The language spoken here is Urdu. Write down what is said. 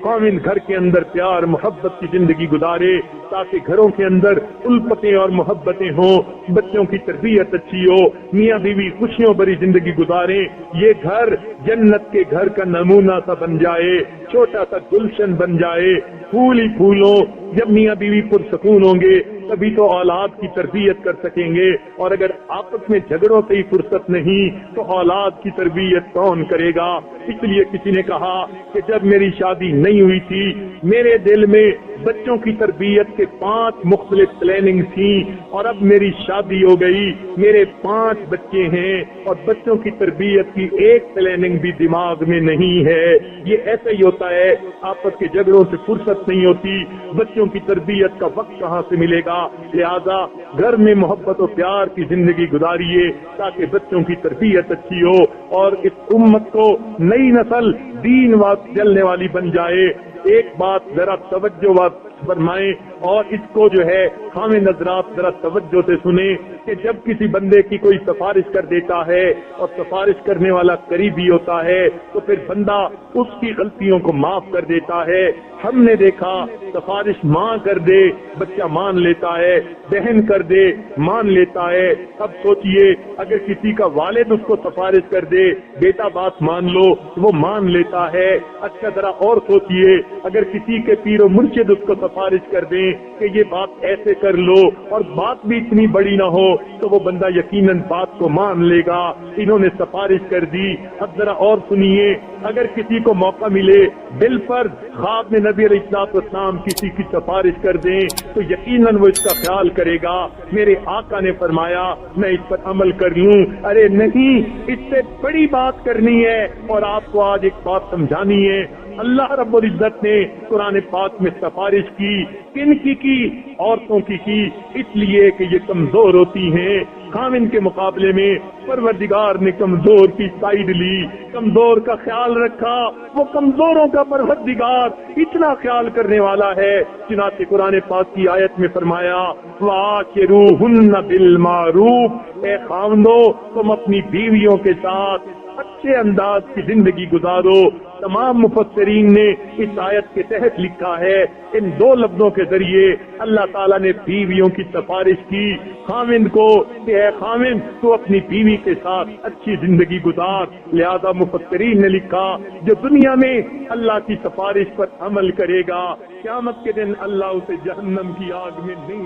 خاوند گھر کے اندر پیار محبت کی زندگی گزارے تاکہ گھروں کے اندر الفتیں اور محبتیں ہوں، بچوں کی تربیت اچھی ہو، میاں بیوی خوشیوں بھری زندگی گزاریں، یہ گھر جنت کے گھر کا نمونہ سا بن جائے، چھوٹا سا گلشن بن جائے، پھول ہی پھول ہو۔ جب میاں بیوی پرسکون ہوں گے تبھی تو اولاد کی تربیت کر سکیں گے، اور اگر آپس میں جھگڑوں سے ہی فرصت نہیں تو اولاد کی تربیت کون کرے گا؟ اس لیے کسی نے کہا کہ جب میری شادی نہیں ہوئی تھی میرے دل میں بچوں کی تربیت کے 5 مختلف پلاننگ تھیں، اور اب میری شادی ہو گئی، میرے 5 بچے ہیں اور بچوں کی تربیت کی ایک پلاننگ بھی دماغ میں نہیں ہے۔ یہ ایسا ہی ہوتا ہے، آپس کے جھگڑوں سے فرصت نہیں ہوتی، بچوں کی تربیت کا وقت کہاں سے ملے گا؟ لہذا گھر میں محبت و پیار کی زندگی گزاریے تاکہ بچوں کی تربیت اچھی ہو اور اس امت کو نئی نسل دین و چلنے والی بن جائے۔ ایک بات ذرا توجہ فرمائیں اور اس کو جو ہے خامن حضرات ذرا توجہ سے سنیں کہ جب کسی بندے کی کوئی سفارش کر دیتا ہے اور سفارش کرنے والا قریبی ہوتا ہے تو پھر بندہ اس کی غلطیوں کو معاف کر دیتا ہے۔ ہم نے دیکھا سفارش ماں کر دے بچہ مان لیتا ہے، بہن کر دے مان لیتا ہے۔ اب سوچئے اگر کسی کا والد اس کو سفارش کر دے بیٹا بات مان لو وہ مان لیتا ہے۔ اچھا ذرا اور سوچئے اگر کسی کے پیر و مرشد اس کو سفارش کر دیں کہ یہ بات ایسے کر لو اور بات بھی اتنی بڑی نہ ہو تو وہ بندہ یقیناً بات کو مان لے گا۔ انہوں نے سفارش کر دی۔ اب ذرا اور سنیے اگر کسی کو موقع ملے بالفرض خواب میں نبی علیہ الصلوۃ والسلام کسی کی سفارش کر دیں تو یقیناً وہ اس کا خیال کرے گا، میرے آقا نے فرمایا میں اس پر عمل کر لوں۔ ارے نہیں، اس سے بڑی بات کرنی ہے اور آپ کو آج ایک بات سمجھانی ہے۔ اللہ رب العزت نے قرآن پاک میں سفارش کی، کن کی عورتوں کی اس لیے کہ یہ کمزور ہوتی ہیں۔ خاوند کے مقابلے میں پروردگار نے کمزور کی سائیڈ لی، کمزور کا خیال رکھا۔ وہ کمزوروں کا پروردگار اتنا خیال کرنے والا ہے، چنانچہ قرآن پاک کی آیت میں فرمایا وَعَاشِرُوهُنَّ بِالْمَعْرُوفِ، اے خاوندو تم اپنی بیویوں کے ساتھ اچھے انداز کی زندگی گزارو۔ تمام مفسرین نے اس آیت کے تحت لکھا ہے ان 2 لفظوں کے ذریعے اللہ تعالیٰ نے بیویوں کی سفارش کی خاوند کو کہ اے خاوند تو اپنی بیوی کے ساتھ اچھی زندگی گزار۔ لہذا مفسرین نے لکھا جو دنیا میں اللہ کی سفارش پر عمل کرے گا قیامت کے دن اللہ اسے جہنم کی آگ میں نہیں